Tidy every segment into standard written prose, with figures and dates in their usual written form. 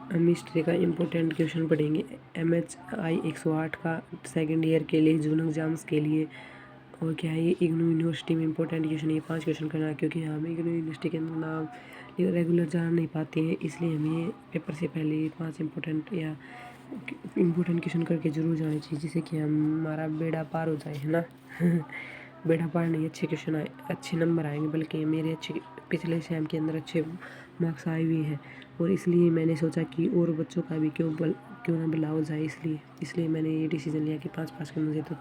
हम हिस्ट्री का important question पढ़ेंगे। MHI 108 का सेकेंड ईयर के लिए जून एग्जाम्स के लिए। और क्या है, ये इग्नू यूनिवर्सिटी में इंपॉर्टेंट क्वेश्चन, ये 5 क्वेश्चन करना है, क्योंकि हम इग्नू यूनिवर्सिटी के नाम रेगुलर जान नहीं पाते हैं, इसलिए हमें पेपर से पहले ये 5 इम्पोर्टेंट क्वेश्चन करके जरूर जाने चाहिए, जिससे कि हमारा बेड़ा पार हो जाए, है ना। बेड़ा पार नहीं, अच्छे क्वेश्चन आए, अच्छे नंबर आएंगे, बल्कि मेरे अच्छे पिछले सेम के अंदर अच्छे मार्क्स आए हुए हैं। और इसलिए मैंने सोचा कि और बच्चों का भी क्यों ना बुलाओ जाए, इसलिए मैंने ये डिसीजन लिया कि 5 के मुझे तो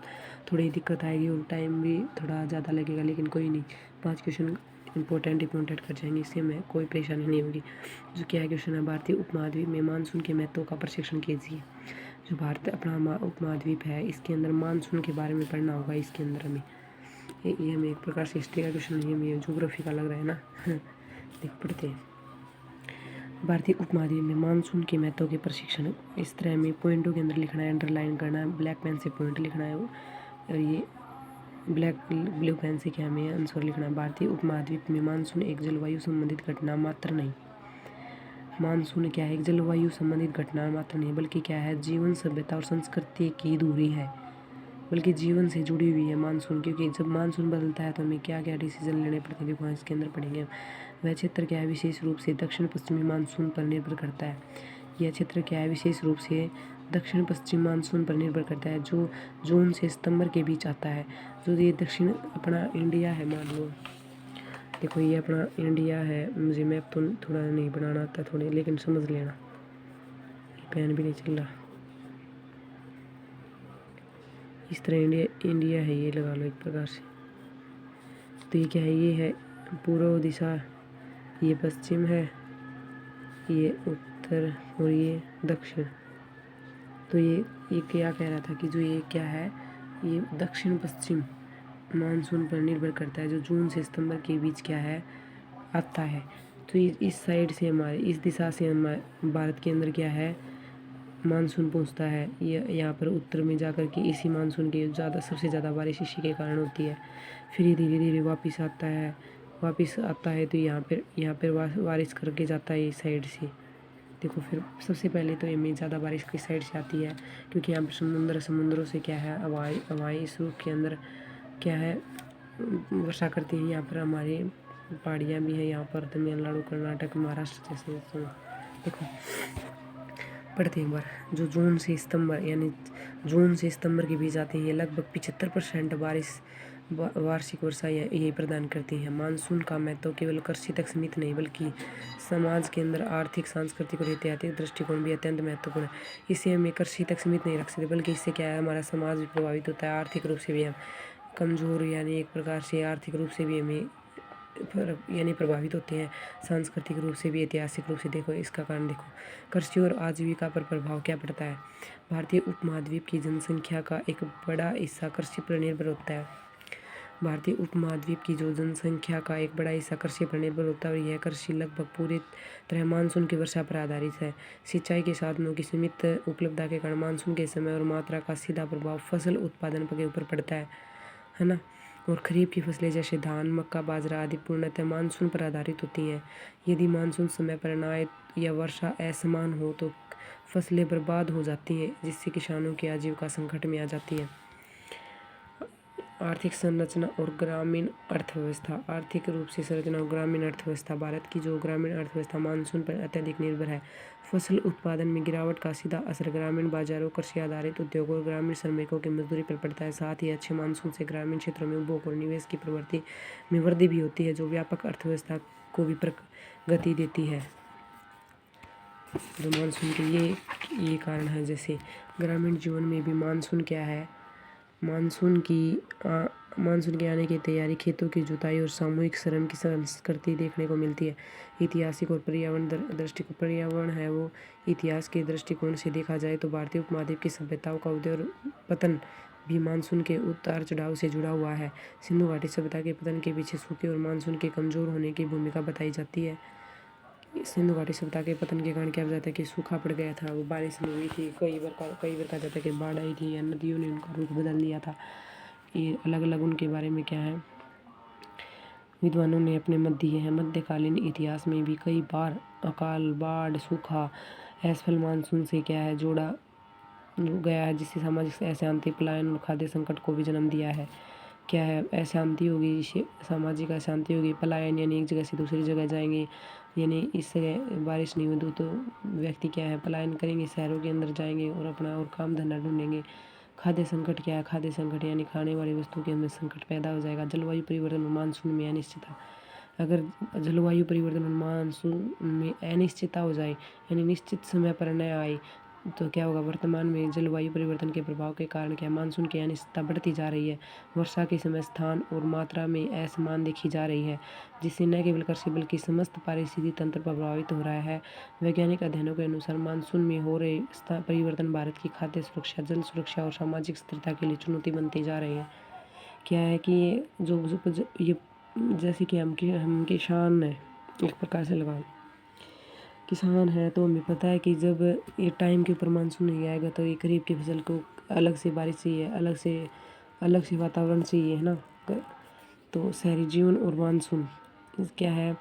थोड़ी दिक्कत आएगी और टाइम भी थोड़ा ज़्यादा लगेगा, लेकिन कोई नहीं, 5 क्वेश्चन इंपॉर्टेंट कर जाएंगे, इससे मैं कोई परेशानी नहीं होगी। जो क्या क्वेश्चन है, भारतीय उपमहाद्वीप में मानसून के महत्व का प्रशिक्षण कीजिए। जो भारत अपना उपमहाद्वीप है, इसके अंदर मानसून के बारे में पढ़ना होगा। इसके अंदर हमें ये हमें एक प्रकार से हिस्ट्री का क्वेश्चन नहीं, हमें ज्योग्राफी का लग रहा है ना। देखो पढ़ते हैं। भारतीय उपमहाद्वीप में मानसून के महत्व के प्रशिक्षण, इस तरह में पॉइंटों के अंदर लिखना है, अंडरलाइन करना है, ब्लैक पेन से पॉइंट लिखना है, और ये ब्लू पेन से क्या हमें आंसर लिखना है। भारतीय उपमहाद्वीप में मानसून एक जलवायु संबंधित घटना मात्र नहीं, मानसून क्या है, एक जलवायु संबंधित घटना मात्र नहीं, बल्कि क्या है, जीवन, सभ्यता और संस्कृति की दूरी है, बल्कि जीवन से जुड़ी हुई है मानसून। क्योंकि जब मानसून बदलता है तो हमें क्या क्या डिसीजन लेने पड़ते हैं, देखो इसके अंदर पढ़ेंगे। वह क्षेत्र क्या है, विशेष रूप से दक्षिण पश्चिमी मानसून पर निर्भर करता है। यह क्षेत्र क्या है, विशेष रूप से दक्षिण पश्चिम मानसून पर निर्भर करता है, जो जून से सितंबर के बीच आता है। जो ये दक्षिण अपना इंडिया है, मान लो देखो ये अपना इंडिया है, मुझे मैप तो थोड़ा नहीं बनाना आता थोड़े, लेकिन समझ लेना, पेन भी नहीं चल रहा। इस तरह इंडिया है, ये लगा लो एक प्रकार से। तो ये क्या है, ये है पूर्व दिशा, ये पश्चिम है, ये उत्तर और ये दक्षिण। तो ये क्या कह रहा था कि जो ये क्या है, ये दक्षिण पश्चिम मानसून पर निर्भर करता है, जो जून से सितंबर के बीच क्या है आता है। तो ये इस साइड से हमारे, इस दिशा से हमारे भारत के अंदर क्या है, मानसून पहुंचता है। ये यहाँ पर उत्तर में जाकर के इसी मानसून की सबसे ज़्यादा बारिश इसी के कारण होती है। फिर ये धीरे धीरे वापस आता है, तो यहाँ पर बारिश करके जाता है इस साइड से। देखो फिर सबसे पहले तो हमें ज़्यादा बारिश किस साइड से आती है, क्योंकि यहाँ पर समुद्रों से क्या है, हवाएं इस रूप के अंदर क्या है वर्षा करती हैं। यहाँ पर हमारी पहाड़ियाँ भी हैं, यहाँ पर तमिलनाडु, कर्नाटक, महाराष्ट्र जैसे। तो देखो पढ़ते हैं एक बार। जो जून से सितंबर के बीच आती हैं, ये लगभग 75% वार्षिक वर्षा यही प्रदान करती हैं। मानसून का महत्व केवल कृषि तक सीमित नहीं, बल्कि समाज के अंदर आर्थिक, सांस्कृतिक और ऐतिहासिक दृष्टिकोण भी अत्यंत महत्वपूर्ण है। इसे हमें कृषि तक सीमित नहीं रख सकते, बल्कि इससे क्या है, हमारा समाज भी प्रभावित होता है, आर्थिक रूप से भी हम कमज़ोर, यानी एक प्रकार से आर्थिक रूप से भी हमें प्रभावित होते हैं, सांस्कृतिक रूप से भी, ऐतिहासिक रूप से। देखो इसका कारण देखो, कृषि और आजीविका पर प्रभाव क्या पड़ता है। भारतीय उपमहाद्वीप की जनसंख्या का एक बड़ा हिस्सा कृषि पर निर्भर होता है। भारतीय उपमहाद्वीप की जो जनसंख्या का एक बड़ा हिस्सा कृषि पर निर्भर होता है, और यह कृषि लगभग पूरी तरह मानसून की वर्षा पर आधारित है। सिंचाई के साधनों की सीमित उपलब्धता के कारण मानसून के समय और मात्रा का सीधा प्रभाव फसल उत्पादन के ऊपर पड़ता है ना। और खरीफ की फसलें जैसे धान, मक्का, बाजरा आदि पूर्णतः मानसून पर आधारित होती हैं। यदि मानसून समय पर न आए या वर्षा असमान हो तो फसलें बर्बाद हो जाती हैं, जिससे किसानों की आजीविका संकट में आ जाती है। आर्थिक संरचना और ग्रामीण अर्थव्यवस्था। आर्थिक रूप से संरचना और ग्रामीण अर्थव्यवस्था। भारत की जो ग्रामीण अर्थव्यवस्था मानसून पर अत्यधिक निर्भर है। फसल उत्पादन में गिरावट का सीधा असर ग्रामीण बाजारों, कृषि आधारित उद्योगों और ग्रामीण श्रमिकों की मजदूरी पर पड़ता है। साथ ही अच्छे मानसून से ग्रामीण क्षेत्रों में उपभोग और निवेश की प्रवृत्ति में वृद्धि भी होती है, जो व्यापक अर्थव्यवस्था को भी गति देती है। जो मानसून के ये कारण है। जैसे ग्रामीण जीवन में भी मानसून क्या है, मानसून के आने की तैयारी, खेतों की जुताई और सामूहिक श्रम की संस्कृति देखने को मिलती है। ऐतिहासिक और पर्यावरण है वो इतिहास के दृष्टिकोण से देखा जाए तो भारतीय उपमहाद्वीप की सभ्यताओं का उदय और पतन भी मानसून के उतार चढ़ाव से जुड़ा हुआ है। सिंधु घाटी सभ्यता के पतन के पीछे सूखे और मानसून के कमजोर होने की भूमिका बताई जाती है। सिंधु घाटी सभ्यता के पतन के कारण क्या हो जाता है कि सूखा पड़ गया था, वो बारिश नहीं हुई थी, कई बार कहा जाता है कि बाढ़ आई थी, या नदियों ने उनका रुख बदल दिया था। ये अलग अलग उनके बारे में क्या है, विद्वानों ने अपने मत दिए हैं। मध्यकालीन इतिहास में भी कई बार अकाल, बाढ़, सूखा असफल मानसून से क्या है जोड़ा गया है, जिससे सामाजिक अशांति, पलायन और खाद्य संकट को भी जन्म दिया है। क्या है, अशांति होगी, सामाजिक अशांति होगी, पलायन यानी एक जगह से दूसरी जगह जाएंगे, यानी इस जगह बारिश नहीं हुई तो व्यक्ति क्या है पलायन करेंगे, शहरों के अंदर जाएंगे और अपना और काम धंधा ढूंढेंगे। खाद्य संकट क्या है, खाद्य संकट यानी खाने वाली वस्तु के अंदर संकट पैदा हो जाएगा। जलवायु परिवर्तन और मानसून में अनिश्चितता, अगर जलवायु परिवर्तन और मानसून में अनिश्चितता हो जाए यानी निश्चित समय पर न आए तो क्या होगा, वर्तमान में जलवायु परिवर्तन के प्रभाव के कारण क्या मानसून की अनिश्चितता बढ़ती जा रही है। वर्षा के समय, स्थान और मात्रा में असमान देखी जा रही है, जिससे न केवल कृषि बल्कि समस्त पारिस्थितिकी तंत्र प्रभावित हो रहा है। वैज्ञानिक अध्ययनों के अनुसार मानसून में हो रहे परिवर्तन भारत की खाद्य सुरक्षा, जल सुरक्षा और सामाजिक स्थिरता के लिए चुनौती बनती जा रही है। क्या है कि ये जैसे कि हम किसान है, एक प्रकार से लगाओ किसान है तो हमें पता है कि जब ये टाइम के ऊपर मानसून नहीं आएगा तो ये खरीफ की फसल को अलग से बारिश चाहिए, अलग से वातावरण चाहिए, है ना। तो शहरी जीवन और मानसून क्या है,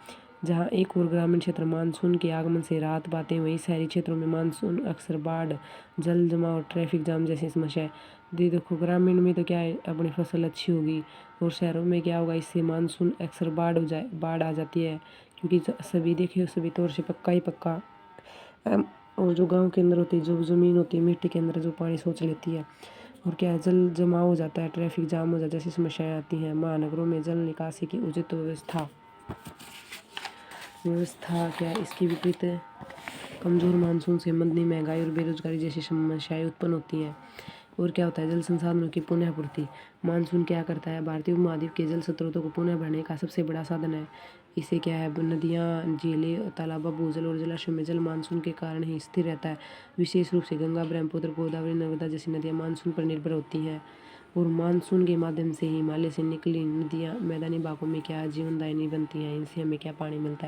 जहाँ एक और ग्रामीण क्षेत्र मानसून के आगमन से राहत पाते हैं, वहीं शहरी क्षेत्रों में मानसून अक्सर बाढ़, जल जमाव और ट्रैफिक जाम जैसी समस्याएं। देखो ग्रामीण में तो क्या है अपनी फसल अच्छी होगी, और शहरों में क्या होगा, इससे मानसून अक्सर बाढ़ आ जाती है, क्योंकि सभी देखिए सभी तौर से पक्का ही पक्का। और जो गांव के अंदर होती है, जो ज़मीन होती है मिट्टी के अंदर जो पानी सोच लेती है, और क्या है जल जमाव हो जाता है, ट्रैफिक जाम हो जाता है, जैसी समस्याएं आती हैं। महानगरों में जल निकासी की उचित व्यवस्था क्या है, इसकी विपरीत कमज़ोर मानसून से मंदी, महंगाई और बेरोजगारी जैसी समस्याएं उत्पन्न होती हैं। और क्या होता है, जल संसाधनों की पुनः पूर्ति। मानसून क्या करता है, भारतीय उपमहाद्वीप के जल स्रोतों को पुनः भरने का सबसे बड़ा साधन है। इसे क्या है, नदियाँ, झीलें, तालाब, भूजल और जलाशयों में जल मानसून के कारण ही स्थिर रहता है। विशेष रूप से गंगा, ब्रह्मपुत्र, गोदावरी, नर्मदा जैसी नदियाँ मानसून पर निर्भर होती हैं, और मानसून के माध्यम से ही हिमालय से निकली नदियाँ मैदानी भागों में क्या जीवनदायिनी बनती हैं। इनसे हमें क्या पानी मिलता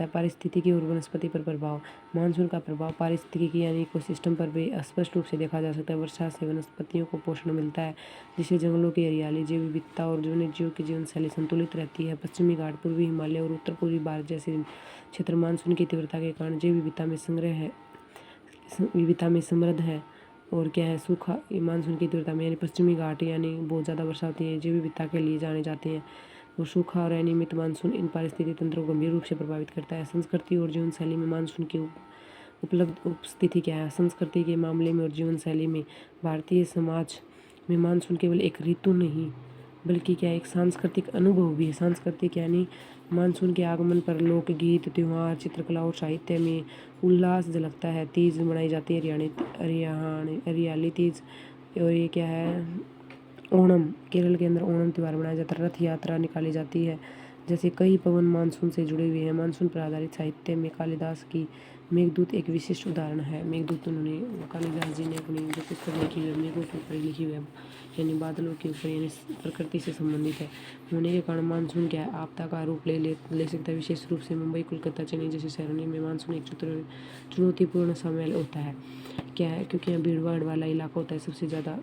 है। पारिस्थितिकी और वनस्पति पर प्रभाव। मानसून का प्रभाव पारिस्थितिकी यानी इकोसिस्टम पर भी स्पष्ट रूप से देखा जा सकता है। वर्षा से वनस्पतियों को पोषण मिलता है, जिससे जंगलों की हरियाली, जैव विविधता और वन्य जीवों की जीवन शैली संतुलित रहती है। पश्चिमी घाट, पूर्वी हिमालय और उत्तर पूर्वी भारत जैसे क्षेत्र मानसून की तीव्रता के कारण जैव विविधता में समृद्ध है। और क्या है, सूखा मानसून की तीव्रता में यानी पश्चिमी घाट यानी बहुत ज़्यादा वर्षा होती है, जैव विविधता के लिए जाने जाते हैं। और सूखा और अनियमित मानसून इन पारिस्थितिक तंत्रों को गंभीर रूप से प्रभावित करता है। संस्कृति और जीवन शैली में मानसून की उपलब्ध उपस्थिति क्या है। संस्कृति के मामले में और जीवन शैली में भारतीय समाज में मानसून केवल एक ऋतु नहीं बल्कि क्या एक सांस्कृतिक अनुभव भी है। सांस्कृतिक यानी मानसून के आगमन पर लोकगीत, त्योहार, चित्रकला और साहित्य में उल्लास झलकता है। तीज मनाई जाती है, हरियाली तीज। और ये क्या है, ओणम, केरल के अंदर ओणम त्यौहार मनाया जाता है। रथ यात्रा निकाली जाती है। जैसे कई पवन मानसून से जुड़े हुए हैं। मानसून पर आधारित साहित्य में कालिदास की मेघदूत एक विशिष्ट उदाहरण है। मेघदूत उन्होंने कालिदास जी ने अपनी जो पुस्तक लिखी हुई है मेघों के ऊपर लिखी हुई है, यानी बादलों के ऊपर, यानी प्रकृति से संबंधित है। होने के कारण मानसून क्या है, आपदा का रूप ले सकता है। विशेष रूप से मुंबई, कोलकाता, चेन्नई जैसे शहरों में मानसून एक चुनौतीपूर्ण समय होता है। क्या है, क्योंकि यहाँ भीड़ भाड़ वाला इलाका होता है, सबसे ज़्यादा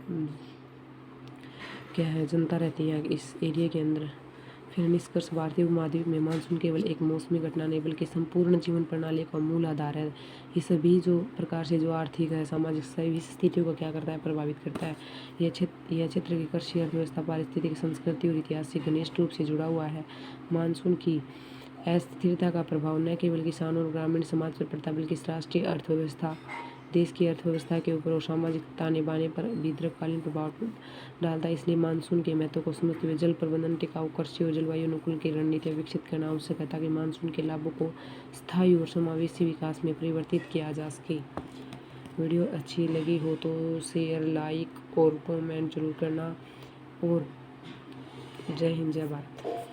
क्या है जनता रहती है इस एरिया के अंदर। फिर निष्कर्ष, भारतीय उपमहाद्वीप में मानसून केवल एक मौसमी घटना नहीं बल्कि संपूर्ण जीवन प्रणाली का मूल आधार है। ये सभी जो प्रकार से जो आर्थिक है, सामाजिक सभी स्थितियों को क्या करता है, प्रभावित करता है। यह क्षेत्र की कृषि, अर्थव्यवस्था, पारिस्थितिक, संस्कृति और इतिहास से घनिष्ठ रूप से जुड़ा हुआ है। मानसून की अस्थिरता का प्रभाव न केवल किसानों और ग्रामीण समाज पर पड़ता है बल्कि राष्ट्रीय अर्थव्यवस्था, देश की अर्थव्यवस्था के ऊपर और सामाजिक ताने बाने पर भी दीर्घकालीन प्रभाव डालता है। इसलिए मानसून के महत्व को समझते हुए जल प्रबंधन, टिकाऊ कृषि और जलवायु अनुकूल की रणनीतियाँ विकसित करना आवश्यक है, ताकि मानसून के लाभों को स्थायी और समावेशी विकास में परिवर्तित किया जा सके। वीडियो अच्छी लगी हो तो शेयर, लाइक और कमेंट जरूर करना। और जय हिंद, जय भारत।